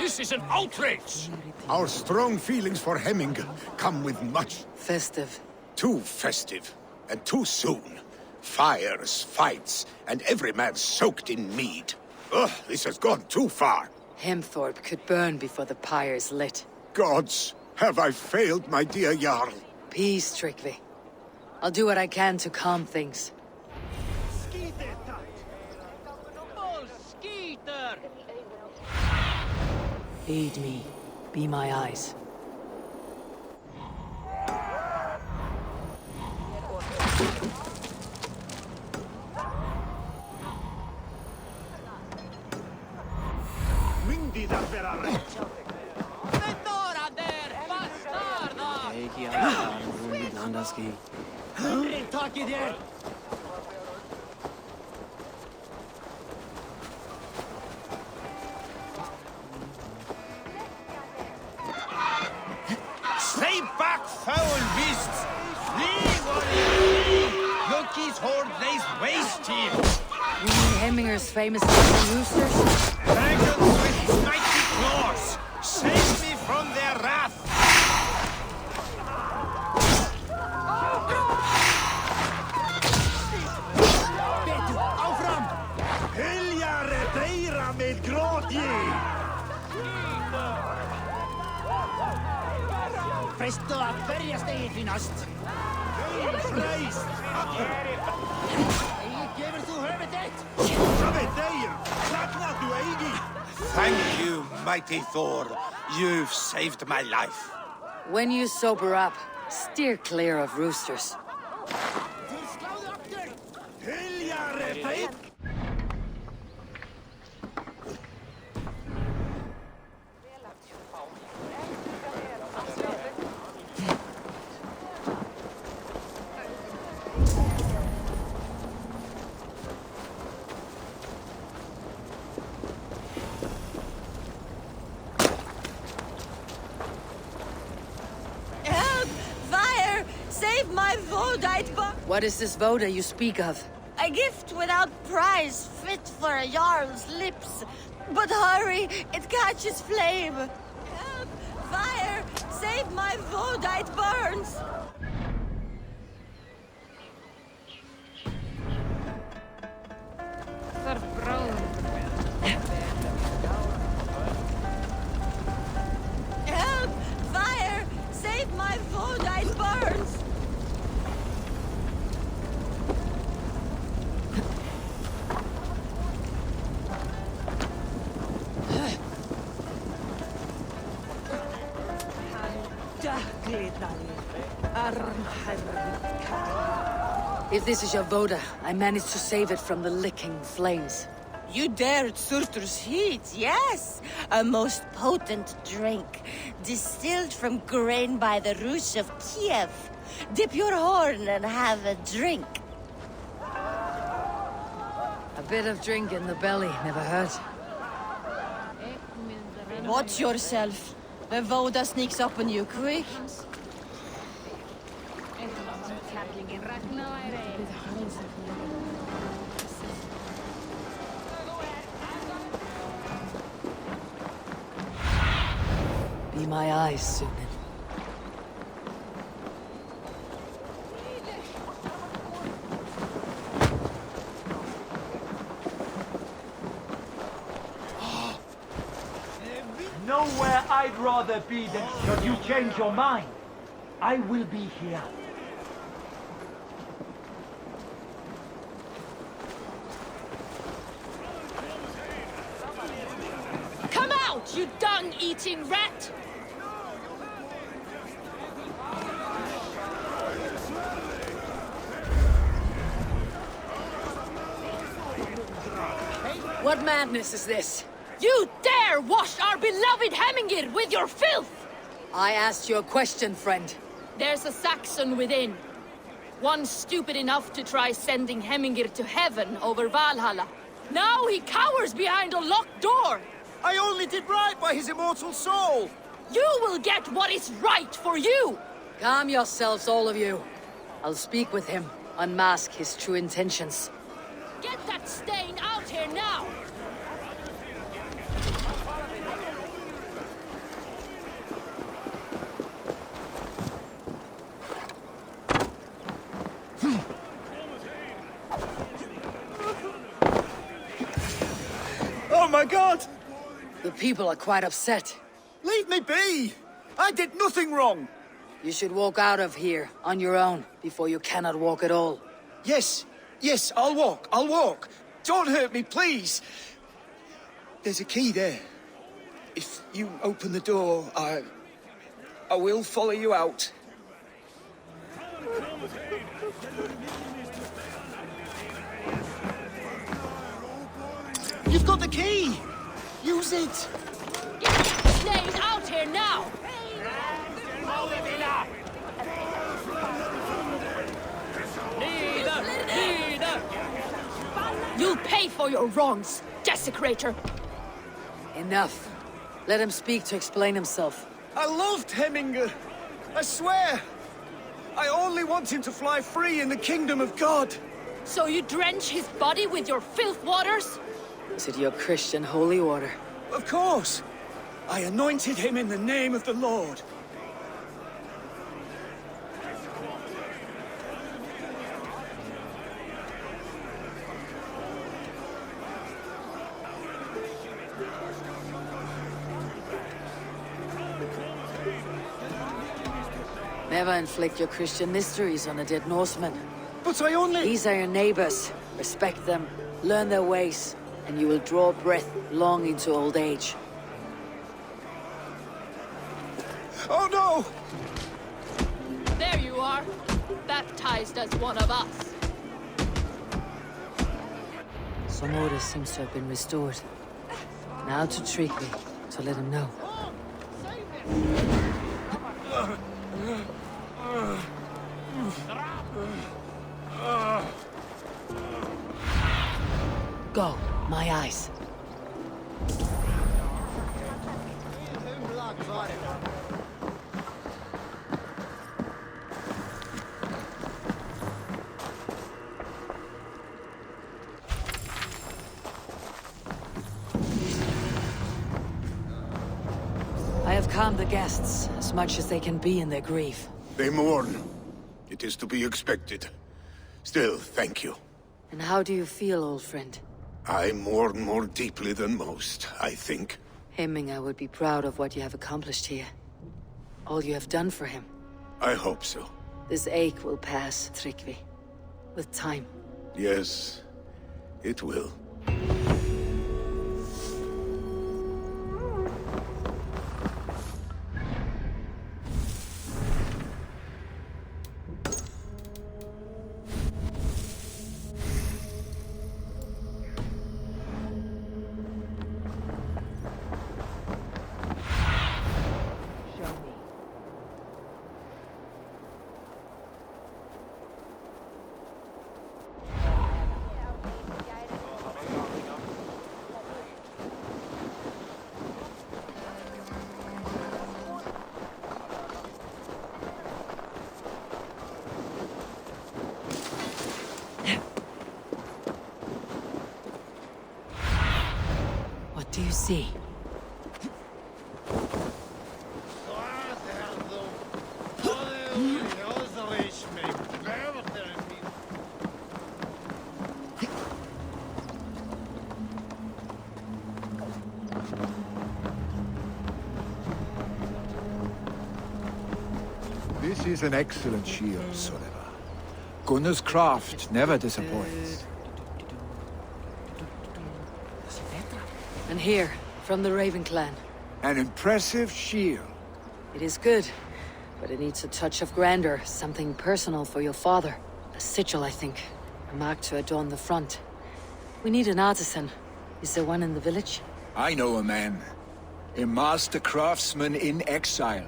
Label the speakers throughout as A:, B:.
A: This is an outrage!
B: Our strong feelings for Hemming come with much.
C: Festive.
B: Too festive, and too soon. Fires, fights, and every man soaked in mead. Ugh, this has gone too far.
C: Hemthorpe could burn before the pyre's lit.
B: Gods, have I failed, my dear Jarl?
C: Peace, Tryggvi. I'll do what I can to calm things. Aid me. Be my eyes.
A: Stay back, foul beasts! Flee, warrior, flee! Loki's horde lays waste to you!
C: You mean Hemminger's famous little roosters?
A: Dragons with mighty claws! Save me from their wrath!
D: Helja redeira með grótji! Presto að berjast eigið því næst! Freist! Egið gefur þú höfði þitt! Það deyr! Sakna þú eigið!
A: Thank you, mighty Thor. You've saved my life.
C: When you sober up, steer clear of roosters.
D: Til skláðu aftur! Helja redeira!
E: Save my Vodite book!
C: What is this Voda you speak of?
E: A gift without price, fit for a Jarl's lips. But hurry, it catches flame. Help! Fire! Save my Vodite burns! Help! Fire! Save my Vodite burns!
C: If this is your Voda, I managed to save it from the licking flames.
E: You dared Surtur's heat, yes! A most potent drink, distilled from grain by the Rus of Kiev. Dip your horn and have a drink.
C: A bit of drink in the belly never hurt.
E: Watch yourself. The Voda sneaks up on you quick.
C: Be my eyes, Sunan.
D: Nowhere I'd rather be than should you change your mind. I will be here.
F: Come out, you dung-eating rat!
C: What madness is this?
F: You dare wash our beloved Hemmingir with your filth!
C: I asked you a question, friend.
F: There's a Saxon within. One stupid enough to try sending Hemmingir to heaven over Valhalla. Now he cowers behind a locked door!
A: I only did right by his immortal soul!
F: You will get what is right for you!
C: Calm yourselves, all of you. I'll speak with him, unmask his true intentions.
F: Get that stain out here now!
A: Oh my god!
C: The people are quite upset.
A: Leave me be! I did nothing wrong!
C: You should walk out of here on your own before you cannot walk at all.
A: Yes, yes, I'll walk. Don't hurt me, please. There's a key there. If you open the door, I will follow you out. You've got the key! Use it!
F: Get the slaves out here now! You'll pay for your wrongs, desecrator!
C: Enough. Let him speak to explain himself.
A: I loved Hemminger. I swear. I only want him to fly free in the kingdom of God.
F: So you drench his body with your filth waters?
C: Is it your Christian holy water?
A: Of course. I anointed him in the name of the Lord.
C: Never inflict your Christian mysteries on a dead Norseman.
A: But I only...
C: These are your neighbors. Respect them, learn their ways, and you will draw breath long into old age.
A: Oh no!
F: There you are, baptized as one of us.
C: Some order seems to have been restored. Now to Tryggvi, to let him know. Go, my eyes. I have calmed the guests as much as they can be in their grief.
B: They mourn. It is to be expected. Still, thank you.
C: And how do you feel, old friend?
B: I mourn more deeply than most, I think.
C: Hemminger would be proud of what you have accomplished here. All you have done for him.
B: I hope so.
C: This ache will pass, Tryggvi. With time.
B: Yes, it will.
C: What do you see?
G: This is an excellent shield, Sullivan. Gunnar's craft never disappoints.
C: And here, from the Raven clan.
G: An impressive shield.
C: It is good, but it needs a touch of grandeur, something personal for your father. A sigil, I think. A mark to adorn the front. We need an artisan. Is there one in the village?
G: I know a man. A master craftsman in exile.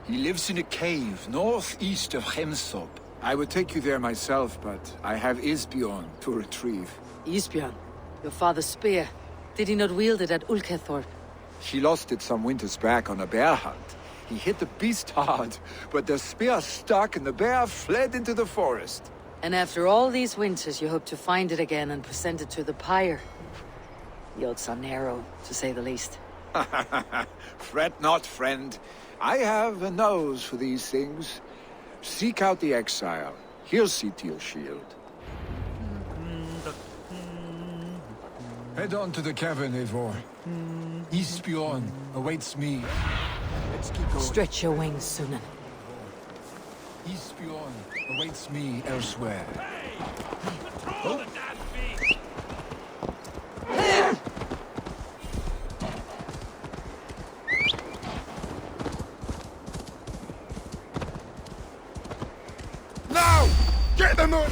G: He lives in a cave northeast of Hemsop. I would take you there myself, but I have Isbjorn to retrieve.
C: Isbjorn, your father's spear. Did he not wield it at Ulkethorp?
G: She lost it some winters back on a bear hunt. He hit the beast hard, but the spear stuck and the bear fled into the forest.
C: And after all these winters, you hope to find it again and present it to the pyre. The odds are narrow, to say the least.
G: Fret not, friend. I have a nose for these things. Seek out the exile. He'll see to your shield. Head on to the cavern, Eivor. East beyond awaits me. Let's keep going.
C: Stretch your wings, Sunan.
G: East beyond awaits me elsewhere.
B: Now! Get them on!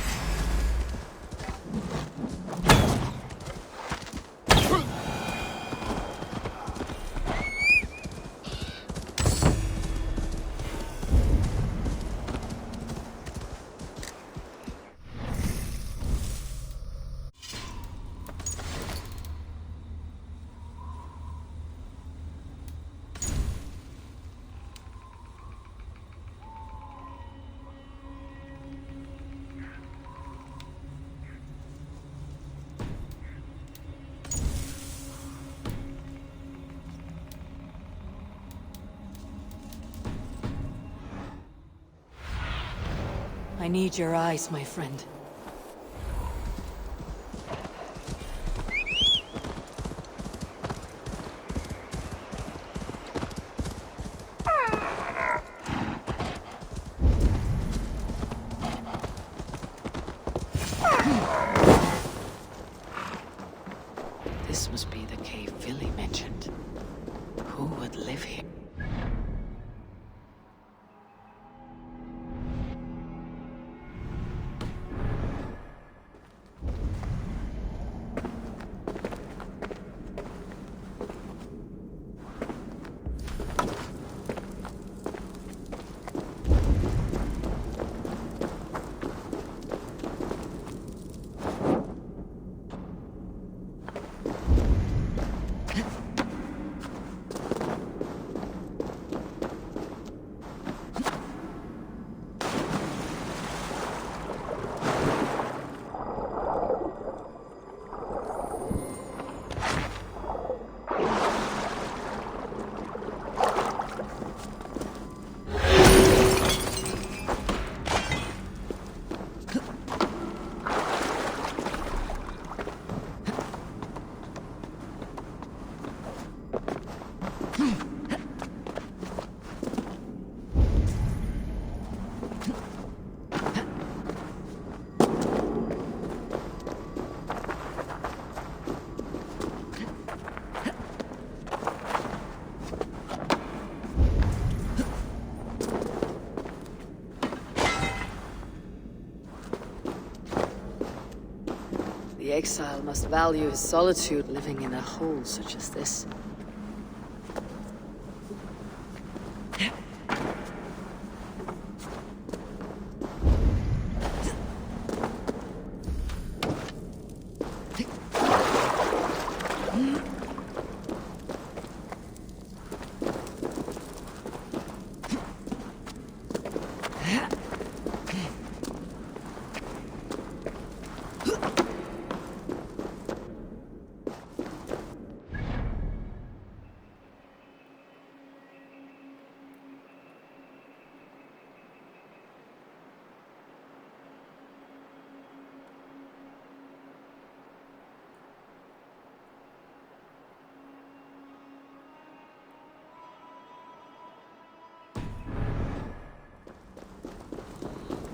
C: I need your eyes, my friend. This must be the cave Villy mentioned. Who would live here? The exile must value his solitude living in a hole such as this.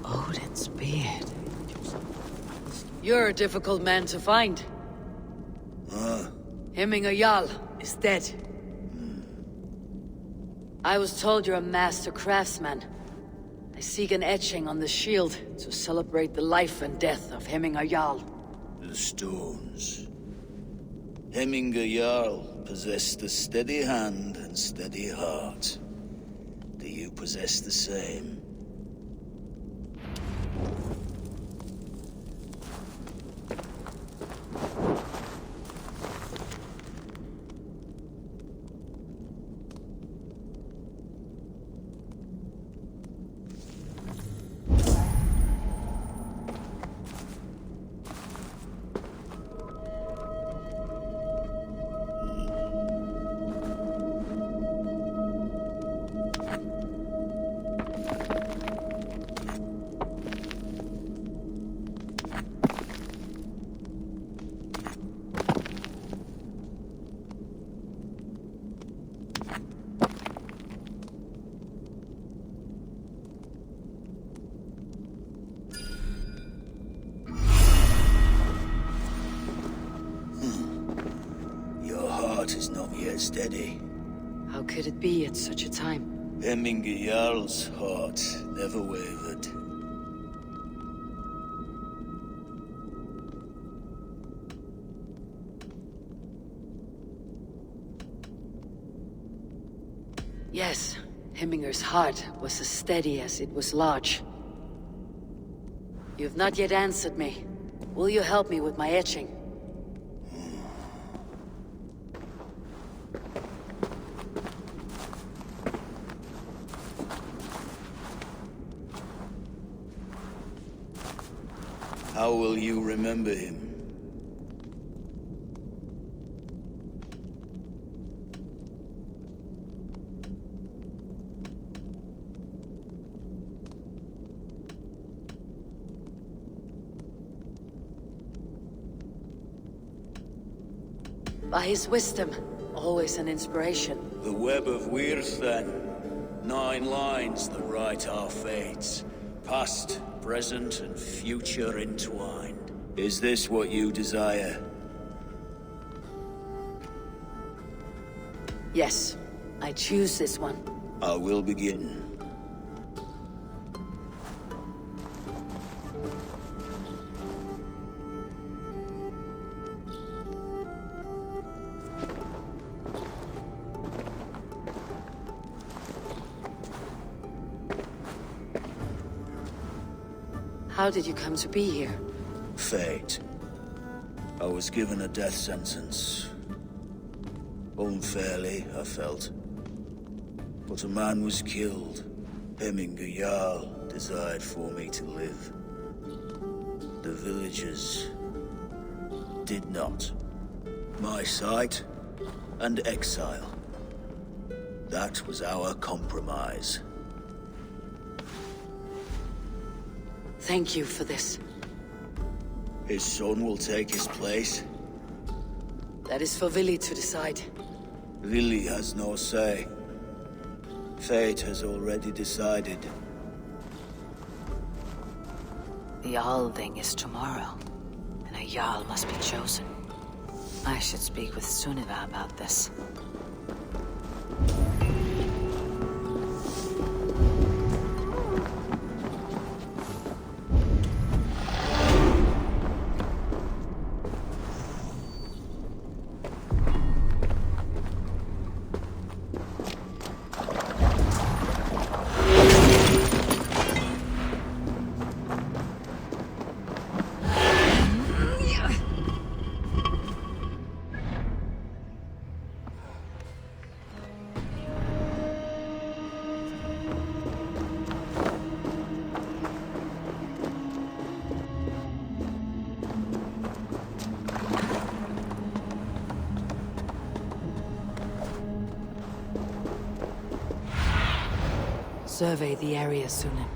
C: Odin's beard. You're a difficult man to find. Hemminger Jarl is dead. I was told you're a master craftsman. I seek an etching on the shield to celebrate the life and death of Hemminger Jarl.
H: The stones. Hemminger Jarl possessed a steady hand and steady heart. Do you possess the same? heart is not yet steady.
C: How could it be at such a time?
H: Hemminger Jarl's heart never wavered.
C: Yes, Hemminger's heart was as steady as it was large. You've not yet answered me. Will you help me with my etching?
H: How will you remember him?
C: By his wisdom, always an inspiration.
H: The web of Wirth, then. 9 lines that write our fates. Past, present, and future entwined. Is this what you desire?
C: Yes, I choose this one.
H: I will begin.
C: How did you come to be here?
H: Fate. I was given a death sentence. Unfairly, I felt. But a man was killed. Hemminger Jarl desired for me to live. The villagers did not. My sight and exile. That was our compromise.
C: Thank you for this.
H: His son will take his place.
C: That is for Villy to decide.
H: Villy has no say. Fate has already decided.
C: The Althing is tomorrow, and a Jarl must be chosen. I should speak with Sunniva about this. Survey the area, Sunan.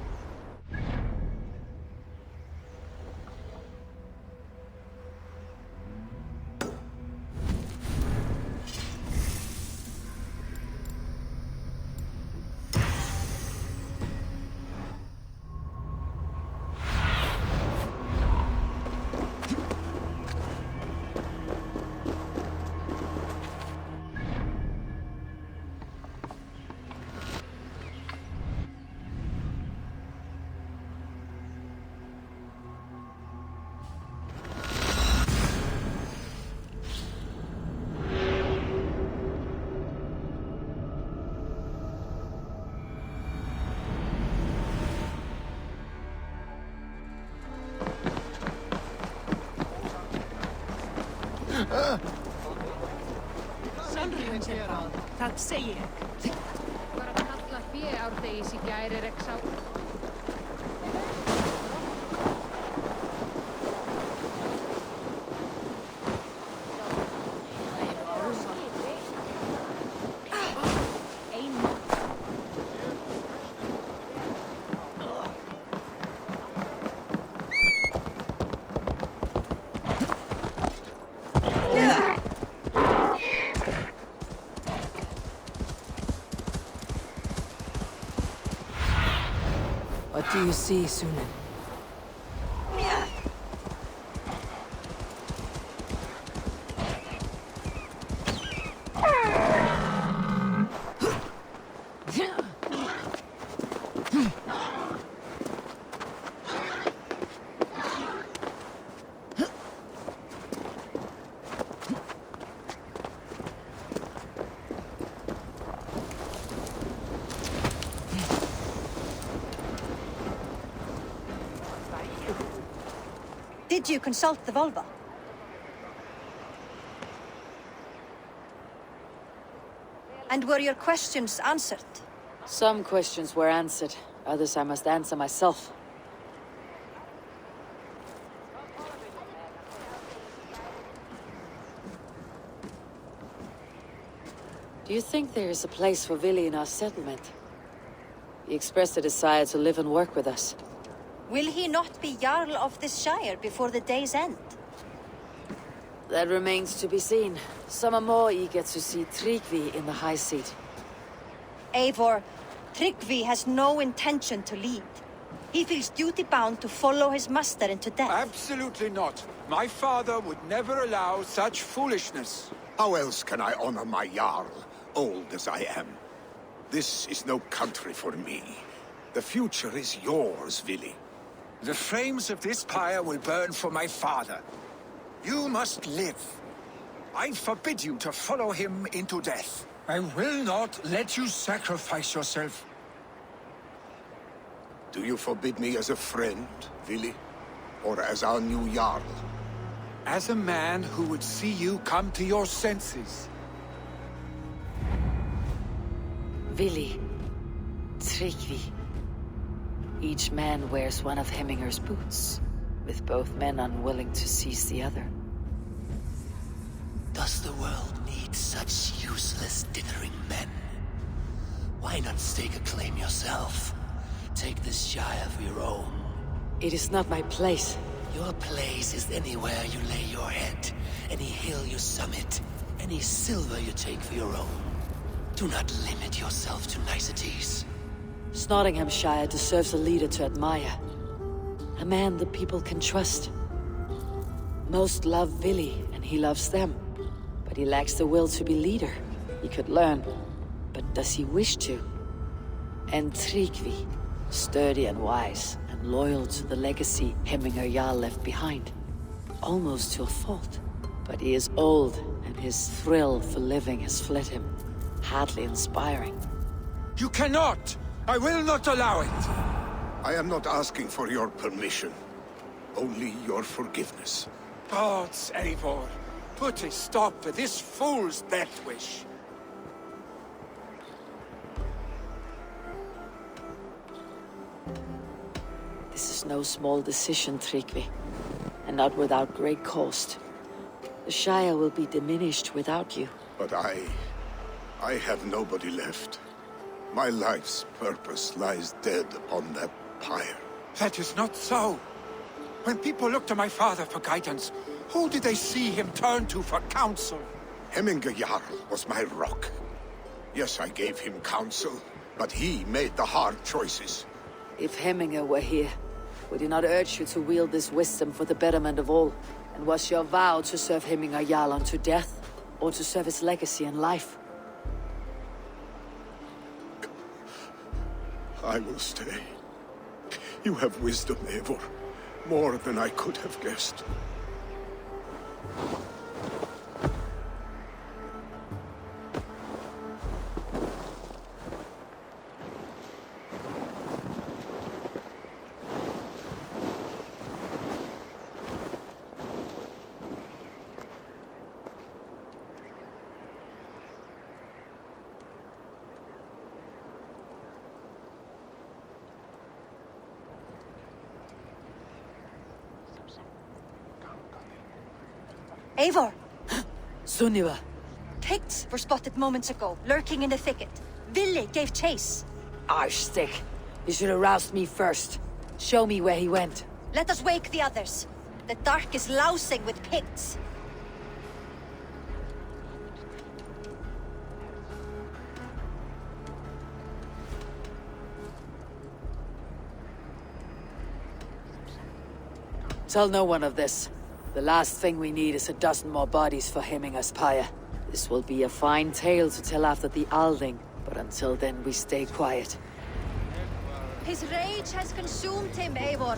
E: Það segi ég.
I: Var að kalla féárdegis í gær ekki sá...
C: What do you see, Sunan?
J: Did you consult the Volva? And were your questions answered?
C: Some questions were answered. Others I must answer myself. Do you think there is a place for Vili in our settlement? He expressed a desire to live and work with us.
J: Will he not be Jarl of this Shire before the day's end?
C: That remains to be seen. Some are more eager to see Tryggvi in the high seat.
J: Eivor, Tryggvi has no intention to lead. He feels duty-bound to follow his master into death.
G: Absolutely not. My father would never allow such foolishness.
B: How else can I honor my Jarl, old as I am? This is no country for me. The future is yours, Vili.
G: The flames of this pyre will burn for my father. You must live. I forbid you to follow him into death. I will not let you sacrifice yourself.
B: Do you forbid me as a friend, Vili? Or as our new Jarl?
G: As a man who would see you come to your senses.
C: Vili, Tryggvi. Each man wears one of Hemminger's boots, with both men unwilling to seize the other.
K: Does the world need such useless, dithering men? Why not stake a claim yourself? Take this Shire for your own.
C: It is not my place.
K: Your place is anywhere you lay your head, any hill you summit, any silver you take for your own. Do not limit yourself to niceties.
C: Nottinghamshire deserves a leader to admire. A man the people can trust. Most love Vili, and he loves them. But he lacks the will to be leader. He could learn, but does he wish to? And Tryggvi, sturdy and wise, and loyal to the legacy Hemminger Jarl left behind. Almost to a fault. But he is old, and his thrill for living has fled him. Hardly inspiring.
G: You cannot! I will not allow it!
B: I am not asking for your permission. Only your forgiveness.
G: Gods, Eivor, put a stop to this fool's death wish.
C: This is no small decision, Tryggvi. And not without great cost. The Shire will be diminished without you.
B: But I have nobody left. My life's purpose lies dead upon that pyre.
G: That is not so. When people look to my father for guidance, who did they see him turn to for counsel?
B: Hemminger Jarl was my rock. Yes, I gave him counsel, but he made the hard choices.
C: If Hemminger were here, would he not urge you to wield this wisdom for the betterment of all? And was your vow to serve Hemminger Jarl unto death, or to serve his legacy in life?
B: I will stay. You have wisdom, Eivor. More than I could have guessed.
J: Eivor!
C: Sunniva!
J: Picts were spotted moments ago, lurking in the thicket. Vili gave chase.
C: Arshstick! You should have roused me first. Show me where he went.
J: Let us wake the others. The dark is lousing with Picts.
C: Tell no one of this. The last thing we need is a dozen more bodies for Hemminger's pyre. This will be a fine tale to tell after the Alding, but until then we stay quiet.
J: His rage has consumed him, Eivor.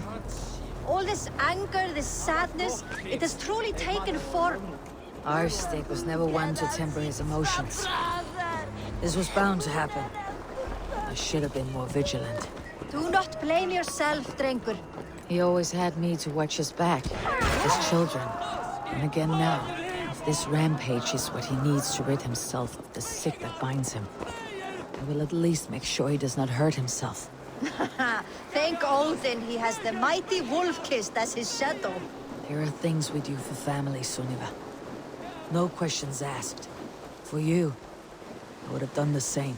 J: All this anger, this sadness, it has truly taken form.
C: Arshstick was never one to temper his emotions. This was bound to happen. I should have been more vigilant.
J: Do not blame yourself, Drengur.
C: He always had me to watch his back. his children. And again now, if this rampage is what he needs to rid himself of the sick that binds him, I will at least make sure he does not hurt himself.
J: Thank Odin he has the mighty Wolf-Kissed as his shadow.
C: There are things we do for family, Sunniva. No questions asked. For you, I would have done the same.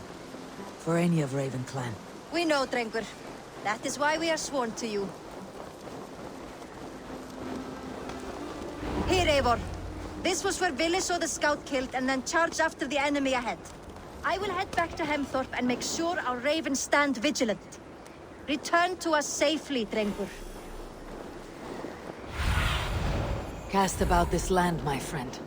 C: For any of Raven clan.
J: We know, Drengur. That is why we are sworn to you. Here, Eivor. This was where Vili saw the scout killed and then charged after the enemy ahead. I will head back to Hemthorpe and make sure our ravens stand vigilant. Return to us safely, Drengur.
C: Cast about this land, my friend.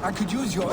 G: I could use your...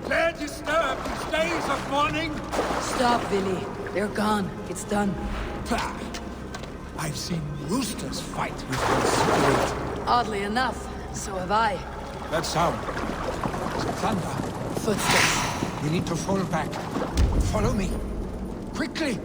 B: Can't disturb these days of mourning.
C: Stop, Vili. They're gone. It's done.
G: Pah! I've seen roosters fight with your spirit.
C: Oddly enough, so have I.
G: That sound. Is it thunder?
C: Footsteps.
G: We need to fall back. Follow me. Quickly!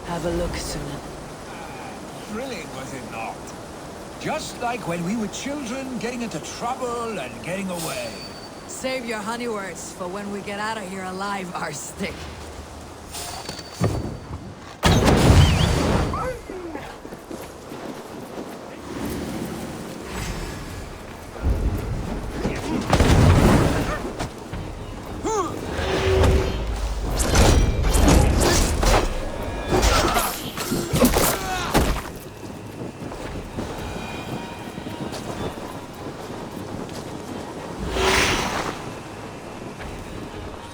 C: Have a look, Sunan.
G: Thrilling, was it not? Just like when we were children, getting into trouble and getting away.
C: Save your honey words for when we get out of here alive, Arstic.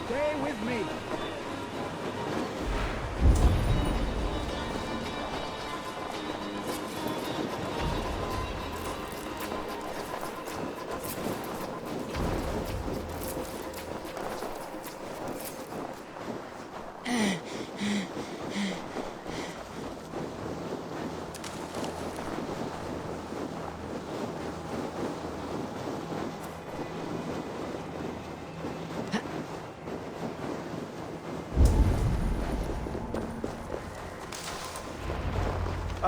G: Stay with me.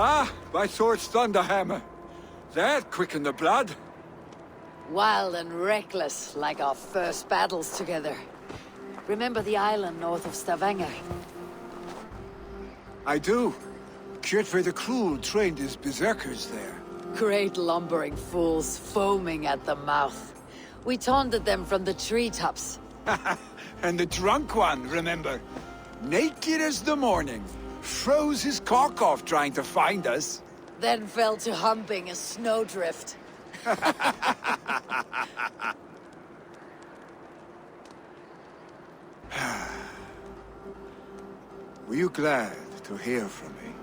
G: Ah, by Thor's thunderhammer. That quickened the blood.
C: Wild and reckless, like our first battles together. Remember the island north of Stavanger?
G: I do. Kjotve the Cruel trained his berserkers there.
C: Great lumbering fools, foaming at the mouth. We taunted them from the treetops.
G: And the drunk one, remember? Naked as the morning. Froze his cock off trying to find us.
C: Then fell to humping a snowdrift.
G: Were you glad to hear from me?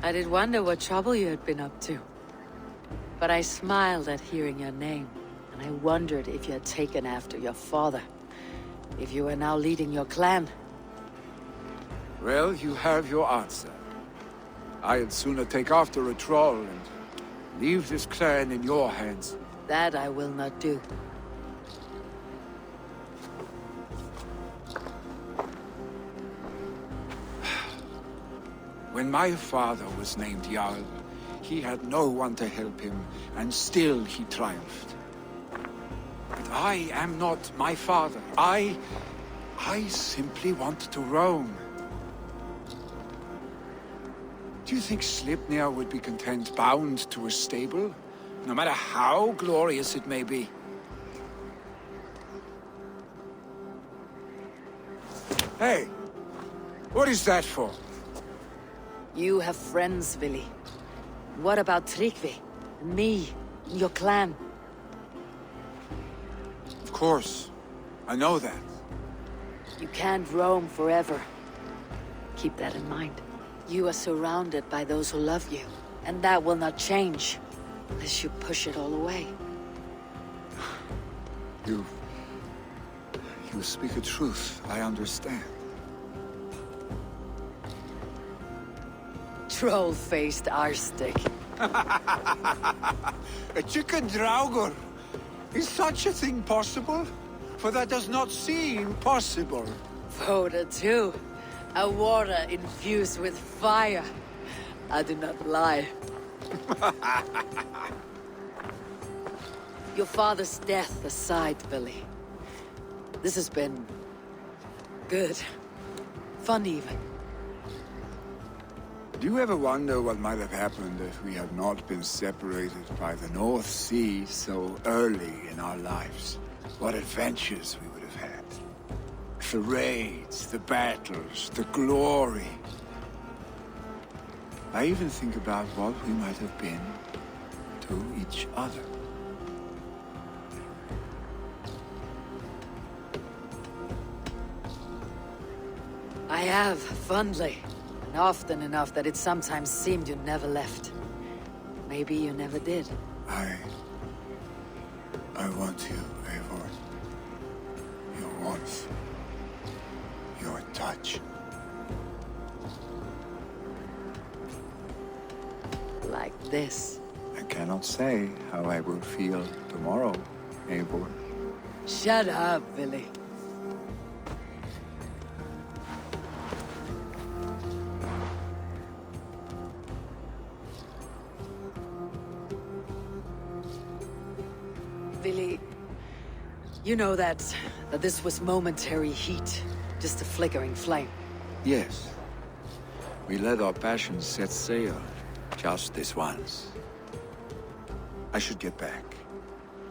C: I did wonder what trouble you had been up to. But I smiled at hearing your name, and I wondered if you had taken after your father. If you were now leading your clan.
G: Well, you have your answer. I'd sooner take after a troll and leave this clan in your hands.
C: That I will not do.
G: When my father was named Jarl, he had no one to help him, and still he triumphed. But I am not my father. I simply want to roam. Do you think Sleipnir would be content bound to a stable, no matter how glorious it may be? Hey, what is that for?
C: You have friends, Vili. What about Tryggvi? And me? And your clan?
G: Of course. I know that.
C: You can't roam forever. Keep that in mind. You are surrounded by those who love you. And that will not change. Unless you push it all away.
G: You speak a truth. I understand.
C: Troll-faced Arstic.
G: A chicken Draugr! Is such a thing possible? For that does not seem possible.
C: Voda too. A water infused with fire. I do not lie. Your father's death aside, Billy. This has been... good. Fun even.
G: Do you ever wonder what might have happened if we had not been separated by the North Sea so early in our lives? What adventures we would have had. The raids, the battles, the glory. I even think about what we might have been to each other.
C: I have, fondly. And often enough that it sometimes seemed you never left. Maybe you never did.
G: I want you, Eivor. Your warmth. Your touch.
C: Like this.
G: I cannot say how I will feel tomorrow, Eivor.
C: Shut up, Billy. Billy, you know that this was momentary heat, just a flickering flame.
G: Yes. We let our passions set sail, just this once. I should get back.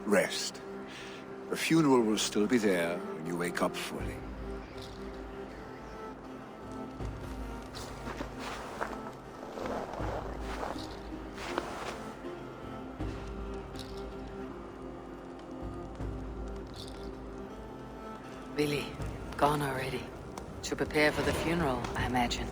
G: Rest. The funeral will still be there when you wake up fully.
C: Billy, gone already. To prepare for the funeral, I imagine.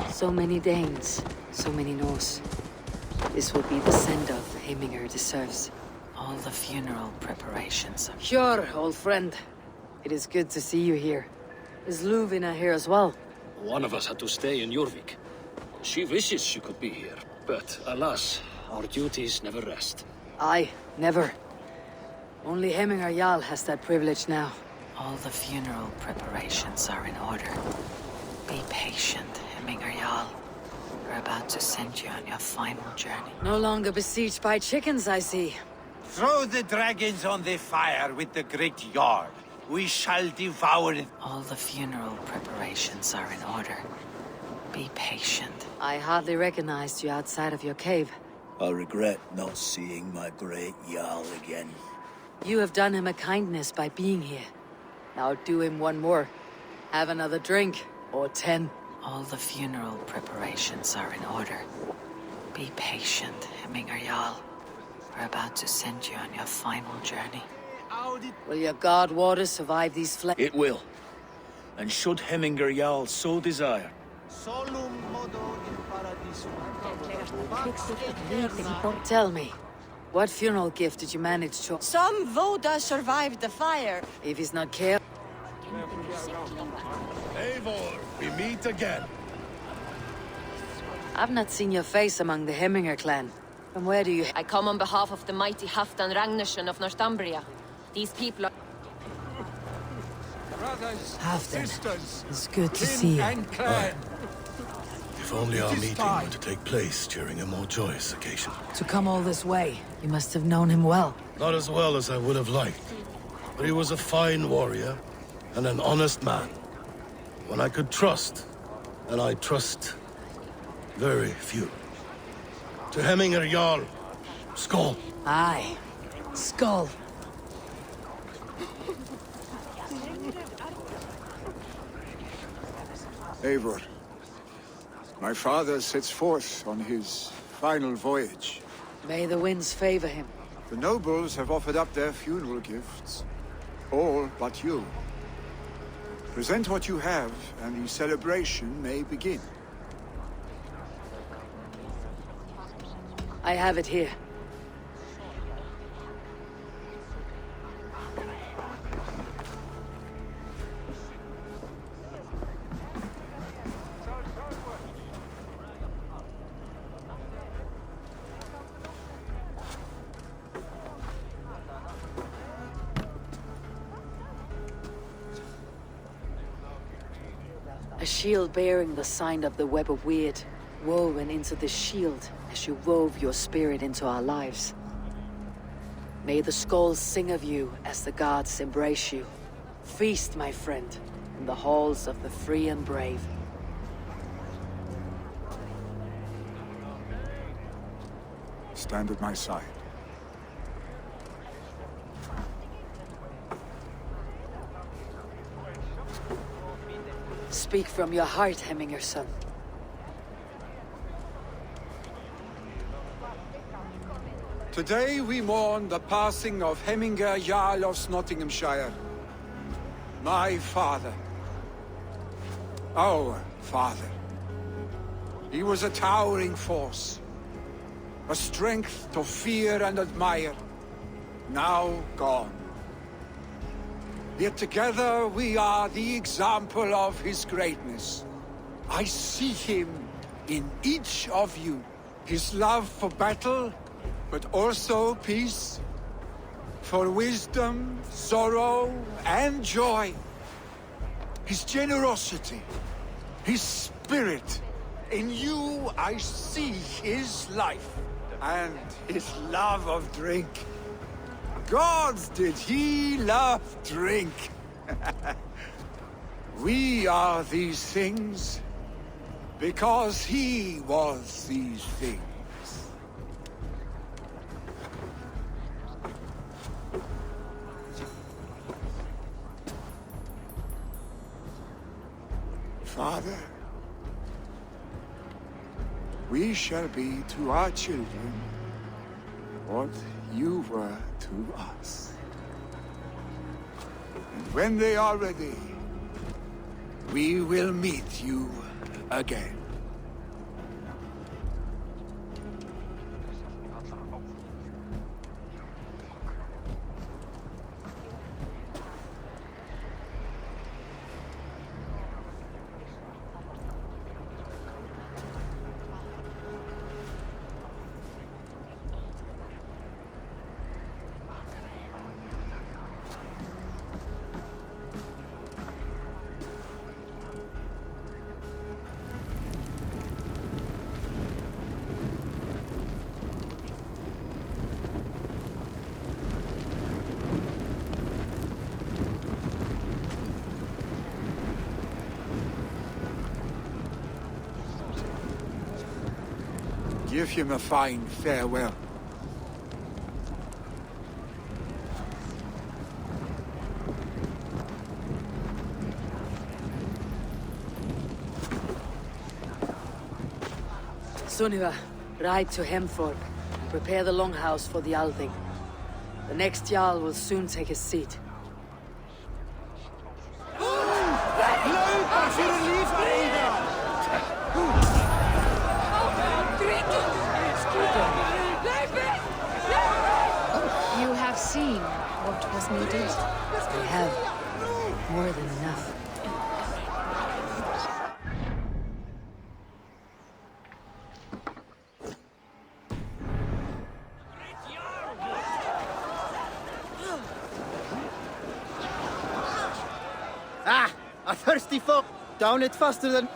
C: So many Danes, so many Norse. This will be the send-off Heminger deserves. All the funeral preparations. Sure, old friend. It is good to see you here. Is Luvina here as well?
L: One of us had to stay in Jorvik. She wishes she could be here, but alas, our duties never rest.
C: Aye, never. Only Heminger Jarl has that privilege now. All the funeral preparations are in order. Be patient, Heminger Jarl. We're about to send you on your final journey. No longer besieged by chickens, I see.
M: Throw the dragons on the fire with the great Jarl. We shall devour it.
C: All the funeral preparations are in order. Be patient. I hardly recognized you outside of your cave.
H: I regret not seeing my great Jarl again.
C: You have done him a kindness by being here. Now do him one more. Have another drink. Or 10. All the funeral preparations are in order. Be patient, Heminger Jarl. We're about to send you on your final journey. Will your god water survive these flames?
H: It will. And should Heminger Jarl so desire.
C: Tell me, what funeral gift did you manage to...
E: Some Voda survived the fire.
C: If he's not careful...
B: Eivor, we meet again.
C: I've not seen your face among the Heminger clan. From where do you...
F: I come on behalf of the mighty Halfdan Ragnarsson of Northumbria. These people are...
C: Halfdan, it's good to see you.
K: If only our meeting were to take place during a more joyous occasion.
C: To come all this way, you must have known him well.
K: Not as well as I would have liked, but he was a fine warrior and an honest man. One I could trust, and I trust very few. To Heminger Jarl, Skull.
C: Aye, Skull.
G: Eivor, my father sets forth on his final voyage.
C: May the winds favor him.
G: The nobles have offered up their funeral gifts. All but you. Present what you have, and the celebration may begin.
C: I have it here. A shield bearing the sign of the Web of Weird, woven into the shield as you wove your spirit into our lives. May the skulls sing of you as the gods embrace you. Feast, my friend, in the halls of the free and brave.
G: Stand at my side.
C: Speak from your heart, Heminger son.
G: Today we mourn the passing of Heminger Jarl of Nottinghamshire. My father. Our father. He was a towering force. a strength to fear and admire, now gone. Yet together we are the example of his greatness. I see him in each of you. His love for battle, but also peace. For wisdom, sorrow, and joy. His generosity, his spirit. In you I see his life, and his love of drink. Gods, did he love drink! We are these things because he was these things. Father, we shall be to our children what you were to us. And when they are ready, we will meet you again. Give him a fine farewell.
C: Sunniva, ride to Hemthorpe and prepare the longhouse for the Althing. The next Jarl will soon take his seat.
I: You have seen what was needed.
C: I have. More than enough.
N: Ah! A thirsty folk! Down it faster than...